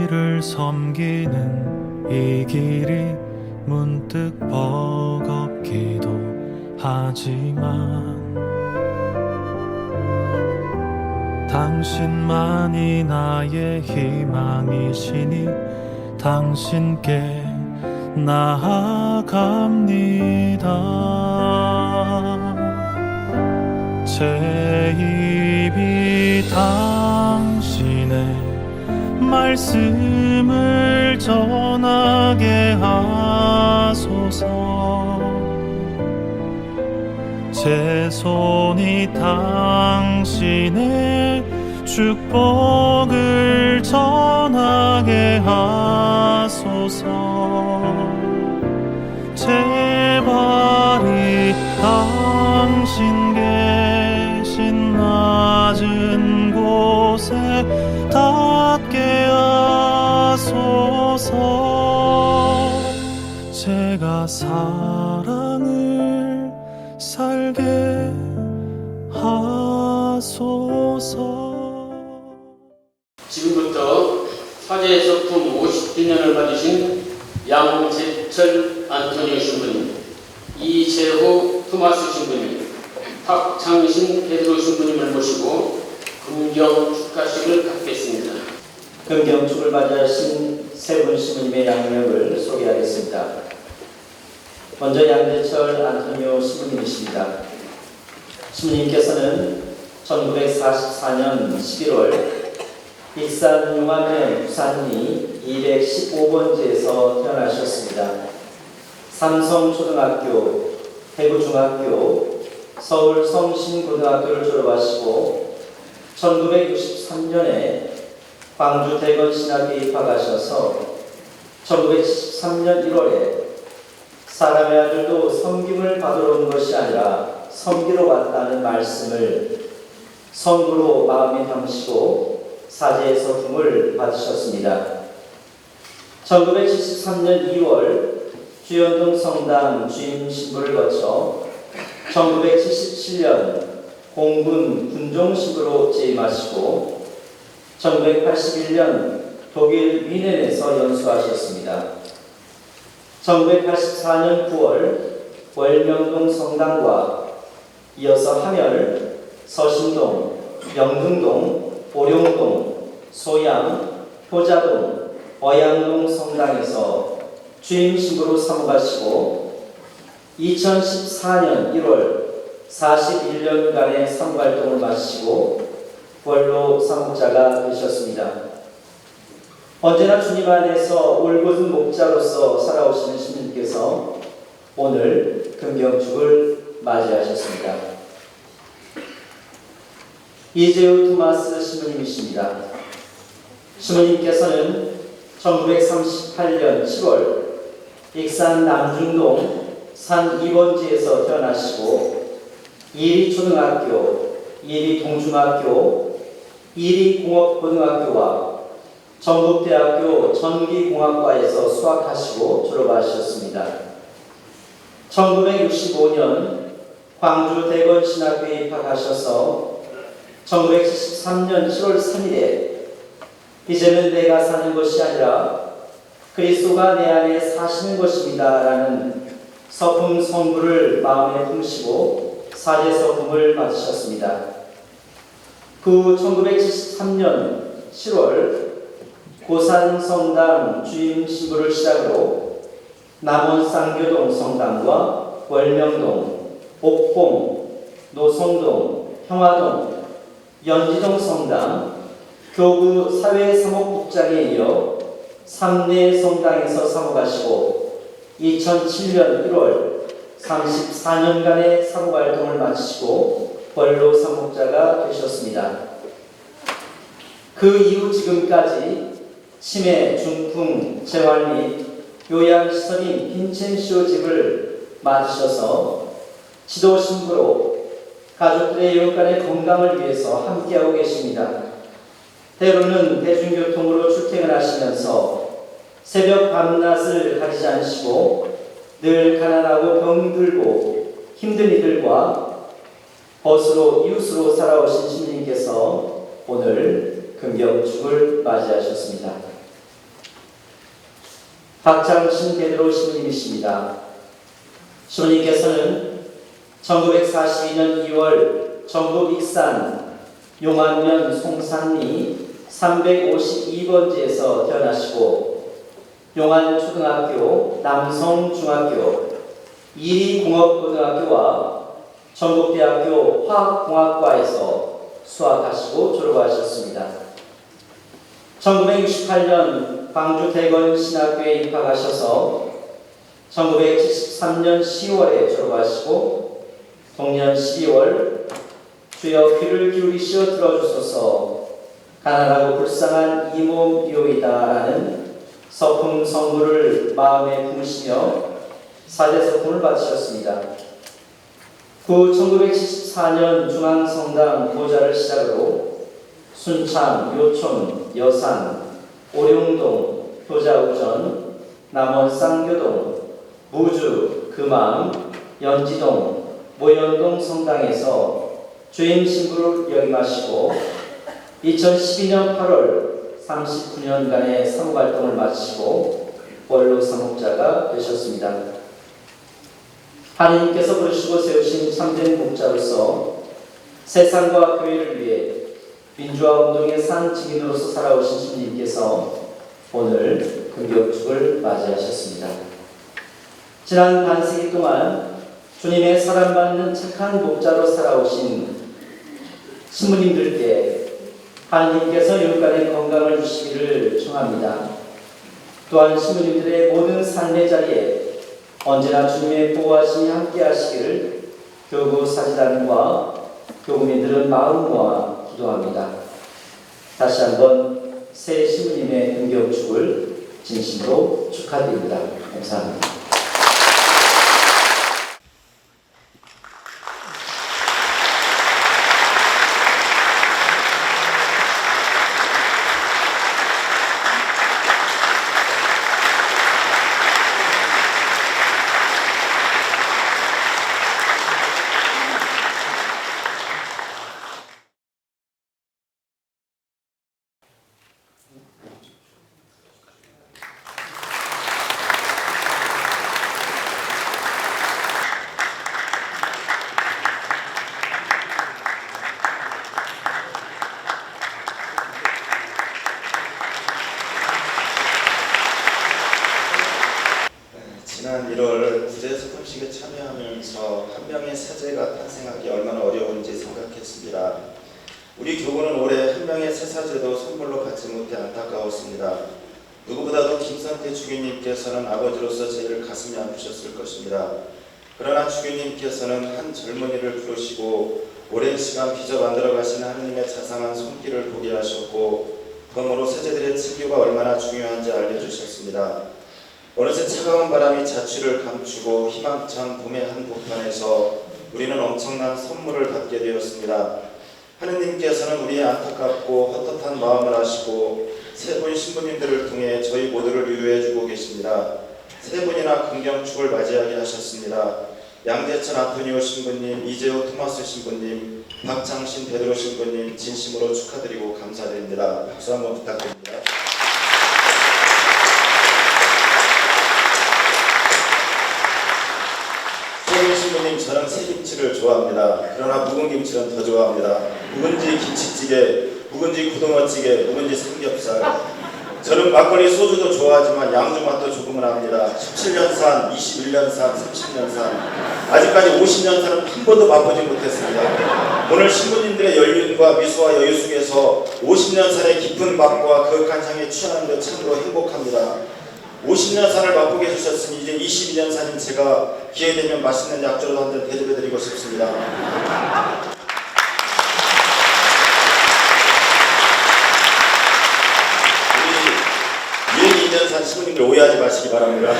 자비를 섬기는 이 길이 문득 버겁기도 하지만 당신만이 나의 희망이시니 당신께 나아갑니다. 제 입이 당신의 말씀을 전하게 하소서. 제 손이 당신의 축복을 전하게 하소서. 제 발이 당신 계신 낮은 곳에 닿게 하소서. 제가 사랑을 살게 하소서. 지금부터 화재의 소품 50주년을 맞으신 양재철 안토니오 신부님, 이재호 토마스 신부님, 박창신 베드로 신부님을 모시고 금경 축하식을 갖겠습니다. 금경축을 맞이하신 세 분 신부님의 양력을 소개하겠습니다. 먼저 양재철 안토니오 신부님이십니다. 신부님께서는 1944년 11월 익산 용암의 부산리 215번지에서 태어나셨습니다. 삼성초등학교, 대구중학교, 서울 성신고등학교를 졸업하시고 1963년에 광주 대건신학교에 입학하셔서 1973년 1월에 사람의 아들도 섬김을 받으러 온 것이 아니라 섬기러 왔다는 말씀을 성부로 마음에 담으시고 사제의 서품을 받으셨습니다. 1973년 2월 주연동 성당 주임 신부를 거쳐 1977년 공군 군종 신부로 재임하시고 1981년 독일 위넨에서 연수하셨습니다. 1984년 9월 월명동 성당과 이어서 함열, 서신동, 영등동, 보령동, 소양, 효자동, 어양동 성당에서 주임 신부로 사무하시고 2014년 1월 41년간의 사무활동을 마치고 원로 사목자가 되셨습니다. 언제나 주님 안에서 올곧은 목자로서 살아오시는 신부님께서 오늘 금경축을 맞이하셨습니다. 이재우 토마스 신부님이십니다. 신부님께서는 1938년 7월 익산 남중동 산 2번지에서 태어나시고 이리초등학교, 이리동중학교, 이리공업고등학교와 전국대학교 전기공학과에서 수학하시고 졸업하셨습니다. 1965년 광주 대건신학교에 입학하셔서 1973년 7월 3일에 이제는 내가 사는 것이 아니라 그리스도가 내 안에 사시는 것입니다 라는 서품 성부를 마음에 품으시고 사제 서품을 받으셨습니다. 그 1973년 7월 고산 성당 주임 신부를 시작으로 남원 쌍교동 성당과 월명동, 옥봉, 노성동, 평화동, 연지동 성당, 교구 사회사목국장에 이어 3대 성당에서 사목하시고 2007년 1월 34년간의 사목활동을 마치고 원로 사목자가 되셨습니다. 그 이후 지금까지 치매, 중풍, 재활 및 요양시설인 빈첸시오 집을 맡으셔서 지도신부로 가족들의 영육간의 건강을 위해서 함께하고 계십니다. 때로는 대중교통으로 출퇴근하시면서 새벽 밤낮을 가리지 않으시고 늘 가난하고 병들고 힘든 이들과 벗으로 이웃으로 살아오신 신님께서 오늘 금경축을 맞이하셨습니다. 박장신 베드로 신부님이십니다. 신부님께서는 1942년 2월 전북 익산 용안면 송산리 352번지에서 태어나시고 용안초등학교, 남성중학교, 이리공업고등학교와 전북대학교 화학공학과에서 수학하시고 졸업하셨습니다. 1968년 광주 대건신학교에 입학하셔서 1973년 10월에 졸업하시고 동년 12월 주여 귀를 기울이시어 들어주소서 가난하고 불쌍한 이 몸이오이다라는 서품 성구를 마음에 품으시며 사제서품을 받으셨습니다. 후 1974년 중앙성당 보좌를 시작으로 순창, 요촌, 여산, 오룡동, 효자우전, 남원 쌍교동, 무주, 금암, 연지동, 모현동 성당에서 주임 신부를 역임하시고 2012년 8월 39년간의 사무활동을 마치고 원로 사목자가 되셨습니다. 하느님께서 부르시고 세우신 참된 목자로서 세상과 교회를 위해 민주화 운동의 산 증인으로서 살아오신 신부님께서 오늘 금격축을 맞이하셨습니다. 지난 반세기 동안 주님의 사랑받는 착한 목자로 살아오신 신부님들께 하느님께서 영간의 건강을 주시기를 청합니다. 또한 신부님들의 모든 삶의 자리에 언제나 주님의 보호하심이 함께 하시기를 교구 사지단과 교구민들은 마음 모아 기도합니다. 다시 한번 새 신부님의 금격축을 진심으로 축하드립니다. 감사합니다. 지난 1월 구제소금식에 참여하면서 한 명의 세제가 탄생하기 얼마나 어려운지 생각했습니다. 우리 교구는 올해 한 명의 세사제도 선물로 받지 못해 안타까웠습니다. 누구보다도 김선태 주교님께서는 아버지로서 제일 가슴이 아프셨을 것입니다. 그러나 주교님께서는 한 젊은이를 부르시고 오랜 시간 빚어 만들어 가신 하느님의 자상한 손길을 보게 하셨고 그러므로 세제들의 친교가 얼마나 중요한지 알려주셨습니다. 어느새 차가운 바람이 자취를 감추고 희망찬 봄의 한 복판에서 우리는 엄청난 선물을 받게 되었습니다. 하느님께서는 우리의 안타깝고 헛헛한 마음을 아시고 세 분 신부님들을 통해 저희 모두를 위로해주고 계십니다. 세 분이나 금경축을 맞이하게 하셨습니다. 양재천 안토니오 신부님, 이재호 토마스 신부님, 박장신 베드로 신부님 진심으로 축하드리고 감사드립니다. 박수 한번 부탁드립니다. 신부님, 저는 새김치를 좋아합니다. 그러나 묵은 김치는 더 좋아합니다. 묵은지 김치찌개, 묵은지 고등어찌개, 묵은지 삼겹살. 저는 막걸리 소주도 좋아하지만 양주 맛도 조금은 합니다. 17년 산, 21년 산, 30년 산. 아직까지 50년 산은 한 번도 맛보지 못했습니다. 오늘 신부님들의 연륜과 미소와 여유 속에서 50년 산의 깊은 맛과 거룩한 향에 취하는 데 참으로 행복합니다. 50년 산을 맛보게 해주셨으니 이제 22년 산인 제가 기회되면 맛있는 약주로도 한 잔 대접해드리고 싶습니다. 우리 22년 산 신부님들 오해하지 마시기 바랍니다.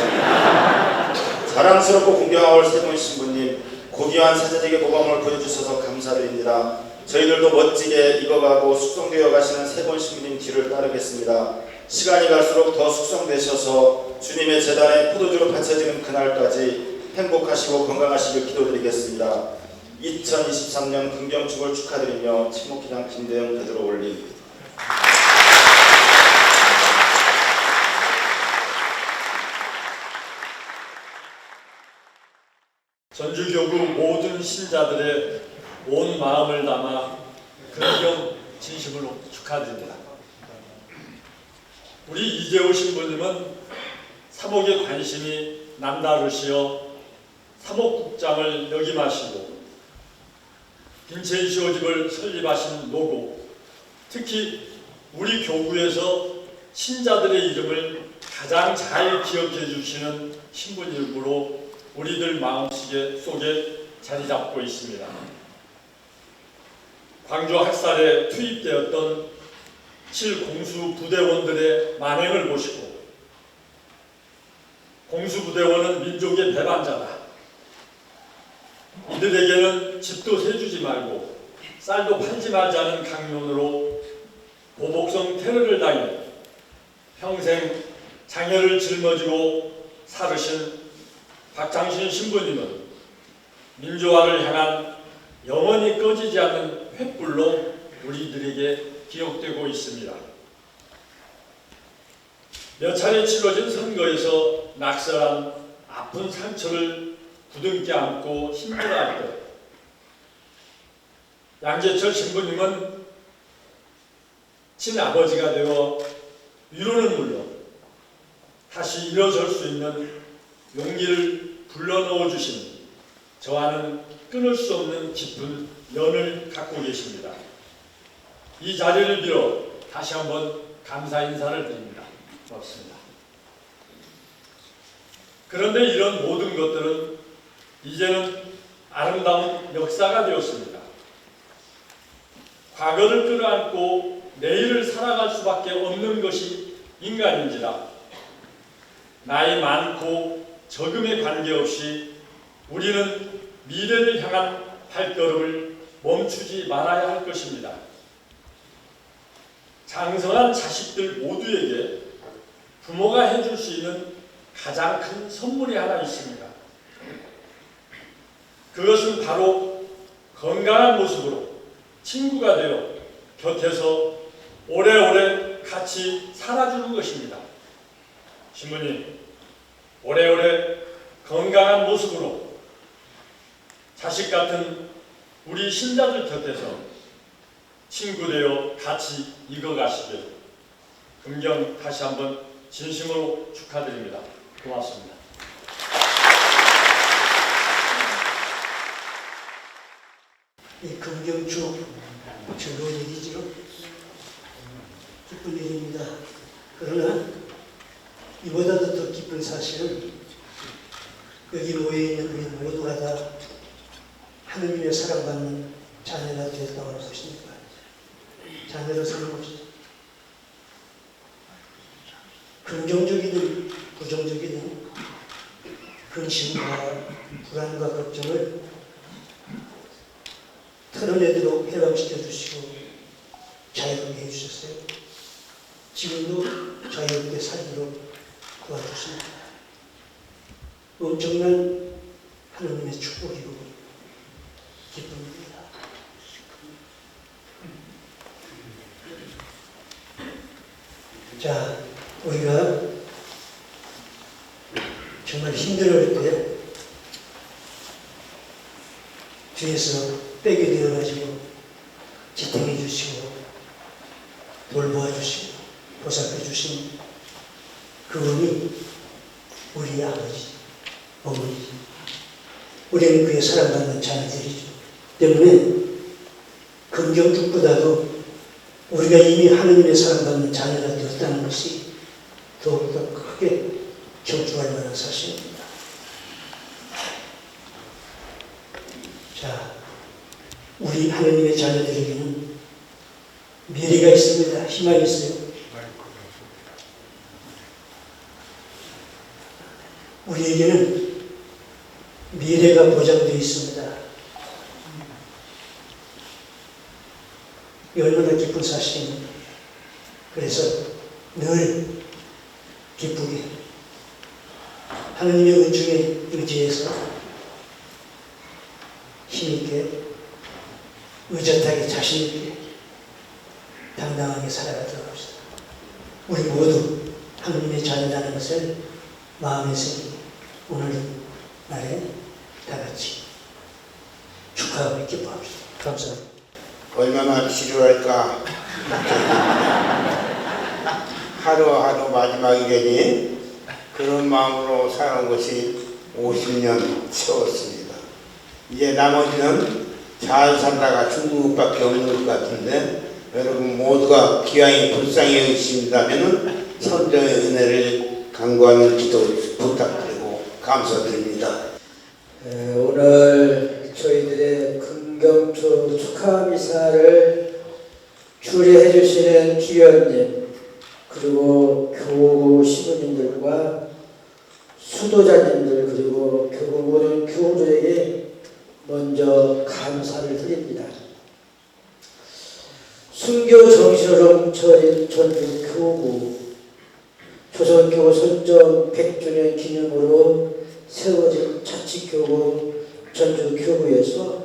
자랑스럽고 공경하올 세 분 신부님, 고귀한 사제직의 모범을 보여주셔서 감사드립니다. 저희들도 멋지게 익어가고 숙성되어 가시는 세 분 신부님 뒤를 따르겠습니다. 시간이 갈수록 더 숙성되셔서 주님의 제단에 포도주로 바쳐지는 그날까지 행복하시고 건강하시길 기도드리겠습니다. 2023년 금경축을 축하드리며 침묵기장 김대영 베드로 올림. 전주교구 모든 신자들의 온 마음을 담아 근경 진심으로 축하드립니다. 우리 이재호 신부님은 사목에 관심이 남다르시어 사목국장을 역임하시고 빈첸시오집을 설립하신 노고, 특히 우리 교구에서 신자들의 이름을 가장 잘 기억해 주시는 신부님으로 우리들 마음속에 자리 잡고 있습니다. 광주 학살에 투입되었던 7공수 부대원들의 만행을 보시고 공수부대원은 민족의 배반자다. 이들에게는 집도 세주지 말고 쌀도 팔지 말자는 강론으로 보복성 테러를 당해 평생 장애를 짊어지고 살으신 박장신 신부님은 민주화를 향한 영원히 꺼지지 않는 횃불로 우리들에게 기억되고 있습니다. 몇 차례 치러진 선거에서 낙선한 아픈 상처를 부둥켜 안고 힘들어할 때 양재철 신부님은 친아버지가 되어 위로는 물론 다시 일어설 수 있는 용기를 불러넣어 주신 저와는 끊을 수 없는 깊은 연을 갖고 계십니다. 이 자리를 빌어 다시 한번 감사 인사를 드립니다. 고맙습니다. 그런데 이런 모든 것들은 이제는 아름다운 역사가 되었습니다. 과거를 끌어안고 내일을 살아갈 수밖에 없는 것이 인간인지라 나이 많고 적음에 관계없이 우리는 미래를 향한 발걸음을 멈추지 말아야 할 것입니다. 장성한 자식들 모두에게 부모가 해줄 수 있는 가장 큰 선물이 하나 있습니다. 그것은 바로 건강한 모습으로 친구가 되어 곁에서 오래오래 같이 살아주는 것입니다. 신부님, 오래오래 건강한 모습으로 자식 같은 우리 신자들 곁에서 친구 되어 같이 익어가시길 금경 다시 한번 진심으로 축하드립니다. 고맙습니다. 이 금경주 즐거운 일이죠. 기쁜 일입니다. 그러나 이보다도 더 기쁜 사실은 여기 모여있는 우리 모두가 다 하느님의 사랑받는 자녀가 되었다고 하는 것입니다. 자녀로 사는 것이죠. 긍정적이든 부정적이든 근심과 불안과 걱정을 털어내도록 해방시켜 주시고 자유롭게 해주셨어요. 지금도 자유롭게 살도록 도와주십니다. 엄청난 하나님의 축복이고 기쁨입니다. 자, 우리가 정말 힘들어할 때 뒤에서 빼게 되어가지고 지탱해 주시고 돌보아 주시고 보살펴 주신 그분이 우리 아버지, 어머니, 우리는 그의 사랑받는 자녀들이죠. 때문에 긍정축보다도 우리가 이미 하느님의 사랑받는 자녀가 되었다는 것이 더욱더 크게 경주할 만한 사실입니다. 자, 우리 하느님의 자녀들에게는 미래가 있습니다. 희망이 있어요. 우리에게는 미래가 보장되어 있습니다. 이 얼마나 기쁜 사실입니다. 그래서 늘 기쁘게 하느님의 은총에 의지해서 힘있게 의젓하게 자신있게 당당하게 살아가도록 합시다. 우리 모두 하느님의 자녀라는 것을 마음에 새기고 오늘 날에 다 같이 축하하고 기뻐합시다. 감사합니다. 얼마나 지루할까. 하루하루 마지막이라니 그런 마음으로 사는 것이 50년 채웠습니다. 이제 나머지는 잘 살다가 죽는 것밖에 없는 것 같은데 여러분 모두가 기왕이 불쌍히 여기신다면 선정의 은혜를 간구하는 기도 부탁드리고 감사드립니다. 오늘 저희들의 금경초 축하 미사를 주례해 주시는 주연님 그리고 교구 시부님들과 수도자님들 그리고 교구 모든 교우들에게 먼저 감사를 드립니다. 순교 정신으로 뭉쳐진 전주 교구 조선교구 선정 100주년 기념으로 세워진 자치교구 전주 교구에서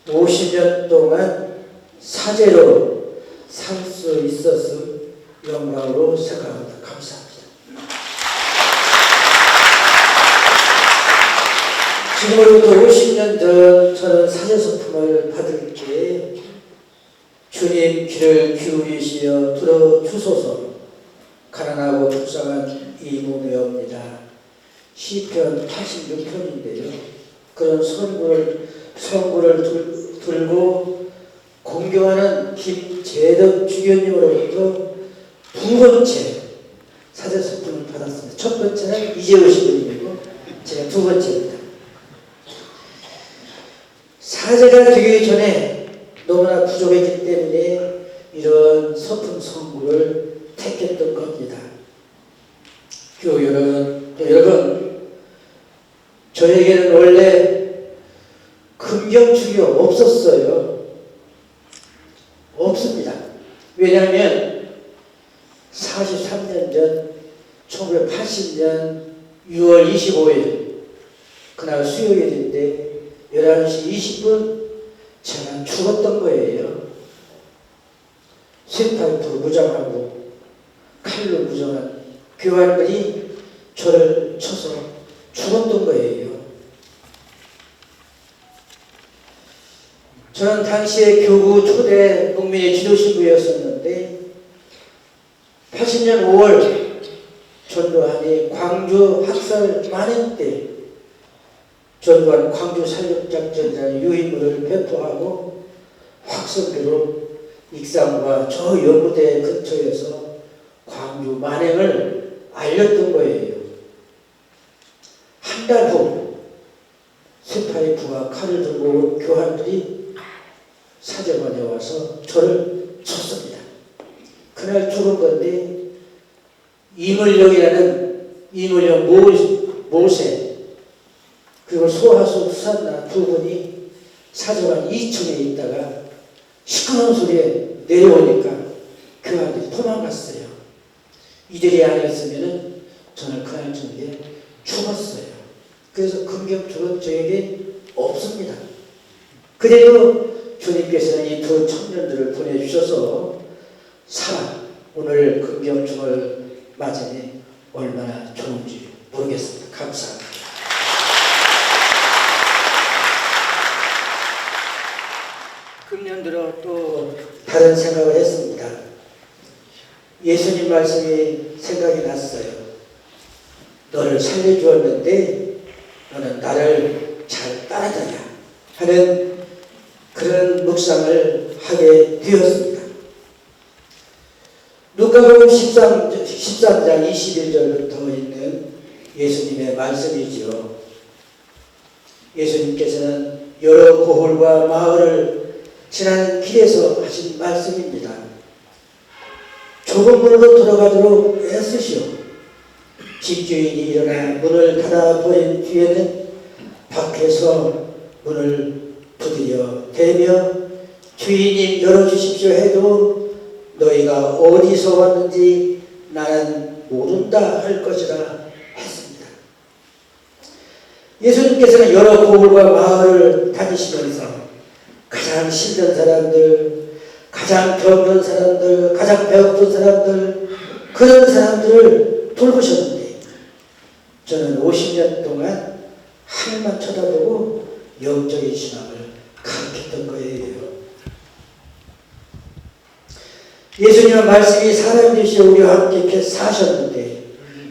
50년 동안 사제로 살 수 있었음 영광으로 생각합니다. 감사합니다. 지금으로부터 50년 전 저는 사제 소품을 받을 때 주님 귀를 기울이시어 들어주소서 가난하고 불쌍한 이 몸이옵니다. 시편 86편인데요. 그런 선구를 들고 공경하는 김재덕 주교님으로부터 두 번째 사제소품을 받았습니다. 첫 번째는 이재호 시부님이고 제가 두 번째입니다. 사제가 되기 전에 너무나 부족했기 때문에 이런 소품 선구를 택했던 겁니다. 교우 여러분, 저에게는 원래 금경축이 없었어요. 없습니다. 왜냐하면 43년 전 1980년 6월 25일 그날 수요일인데 11시 20분 제가 죽었던 거예요. 쇠파이프로 무장하고 칼로 무장한 교환들이 저를 쳐서 죽었던 거예요. 저는 당시에 교구 초대 국민의 지도신부였었는데 80년 5월 전두환이 광주 학살 만행 때 전두환 광주 살육작전단의 유인물을 배포하고 확성기로 익산과 저 연구대 근처에서 광주 만행을 알렸던 거예요. 한 달 후 쇠파이프와 칼을 들고 온 교환들이 사제관에 와서 저를 쳤습니다. 그날 죽은 건데 이물령 모세 그리고 소하수 후산나 두 분이 사제관 2층에 있다가 시끄러운 소리에 내려오니까 교환들이 도망갔어요. 이들이 아니었으면 저는 그날 저녁에 죽었어요. 그래서 금경축은 저에게 없습니다. 그래도 주님께서는 이 두 청년들을 보내주셔서 오늘 금경축을 맞으니 얼마나 좋은지 모르겠습니다. 감사합니다. 금년 들어 또 다른 생각을 했습니다. 예수님 말씀이 생각이 났어요. 너를 살려주었는데 너는 나를 잘 따라다녀 하는 그런 묵상을 하게 되었습니다. 누가복음 13장 21절부터 있는 예수님의 말씀이지요. 예수님께서는 여러 고을과 마을을 지나는 길에서 하신 말씀입니다. 좁은 문으로 들어가도록 애쓰시오. 집주인이 일어나 문을 닫아버린 뒤에는 밖에서 문을 두드려 대며 주인님 열어주십시오 해도 너희가 어디서 왔는지 나는 모른다 할 것이라 했습니다. 예수님께서는 여러 고을과 마을을 다니시면서 가장 힘든 사람들, 가장 병든 사람들, 가장 배고픈 사람들, 그런 사람들을 돌보셨는데 저는 50년 동안 하늘만 쳐다보고 영적인 신앙을 가르쳤던 거예요. 예수님은 말씀이 사람 되시 우리와 함께 이렇게 사셨는데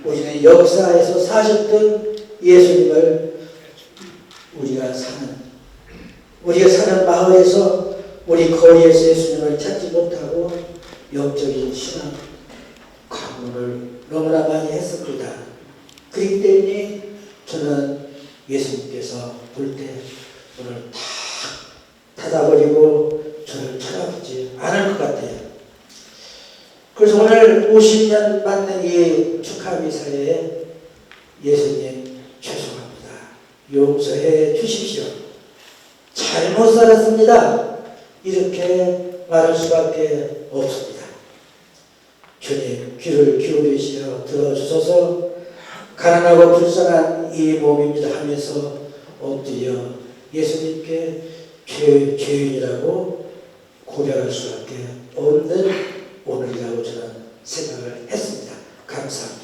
우리는 역사에서 사셨던 예수님을 우리가 사는 마을에서 우리 거리에서 예수님을 찾지 못하고 영적인 신앙 과문을 너무나 많이 했습니다. 그렇기 때문에 저는 예수님께서 볼 때 오늘 다 닫아버리고 저를 쳐다보지 않을 것 같아요. 그래서 오늘 50년 맞는 이 축하 미사에 예수님 죄송합니다. 용서해 주십시오. 잘못 살았습니다. 이렇게 말할 수밖에 없습니다. 주님 귀를 기울이시어 들어주소서. 가난하고 불쌍한 이 몸입니다 하면서 엎드려 예수님께 죄인이라고 고백할 수밖에 없는 오늘이라고 저는 생각을 했습니다. 감사합니다.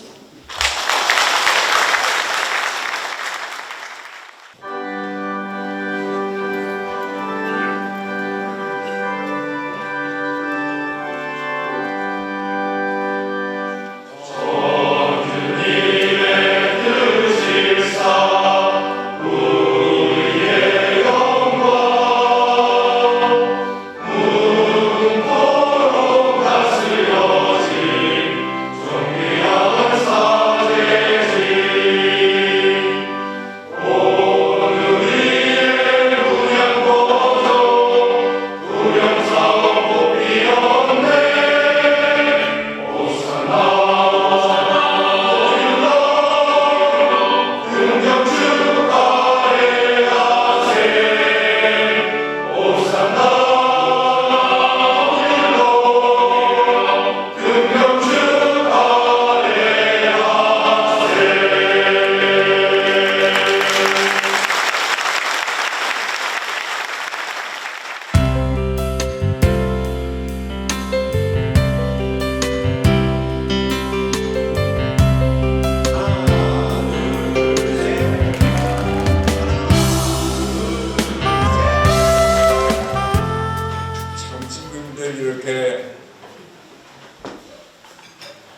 이렇게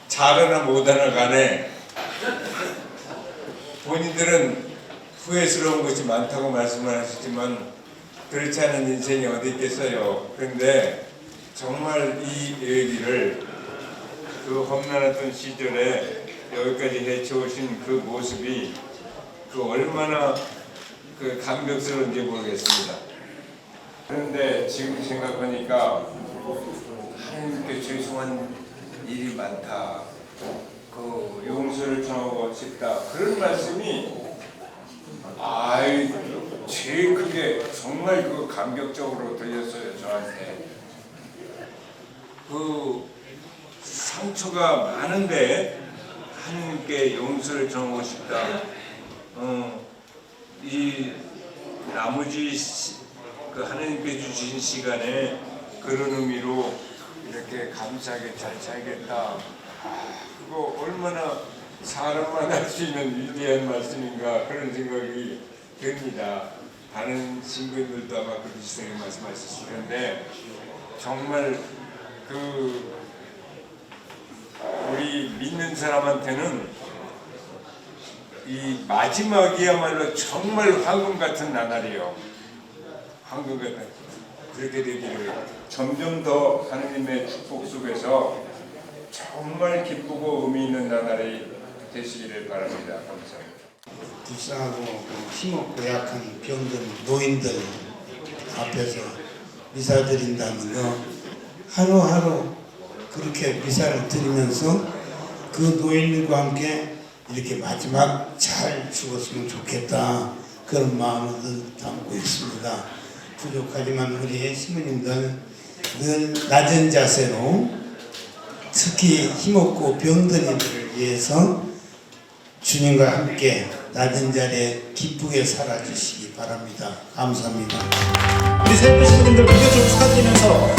잘하나 못하나 간에 본인들은 후회스러운 것이 많다고 말씀을 하시지만 그렇지 않은 인생이 어디 있겠어요. 그런데 정말 이 얘기를 그 험난했던 시절에 여기까지 해쳐오신 그 모습이 그 얼마나 그 감격스러운지 모르겠습니다. 그런데 지금 생각하니까 하나님께 죄송한 일이 많다. 그 용서를 청하고 싶다. 그런 말씀이 제일 크게 정말 그 감격적으로 들렸어요. 저한테. 그 상처가 많은데 하나님께 용서를 청하고 싶다. 이 나머지 그 하나님께 주신 시간에 그런 의미로 이렇게 감사하게 잘 살겠다. 그거 얼마나 사람만 할 수 있는 위대한 말씀인가 그런 생각이 듭니다. 다른 신부님들도 아마 그렇게 말씀하셨을 텐데 정말 그 우리 믿는 사람한테는 이 마지막이야말로 정말 황금 같은 나날이요. 황금 같은 그렇게 되기를 점점 더 하느님의 축복 속에서 정말 기쁘고 의미 있는 나날이 되시기를 바랍니다. 감사합니다. 불쌍하고 힘없고 약한 병든 노인들 앞에서 미사 드린다는 거 하루하루 그렇게 미사를 드리면서 그 노인들과 함께 이렇게 마지막 잘 죽었으면 좋겠다 그런 마음을 담고 있습니다. 부족하지만 우리 신부님들 늘 낮은 자세로 특히 힘없고 병든 이들을 위해서 주님과 함께 낮은 자리에 기쁘게 살아주시기 바랍니다. 감사합니다. 우리 세 분 신부님들 무대 좀 축하드리면서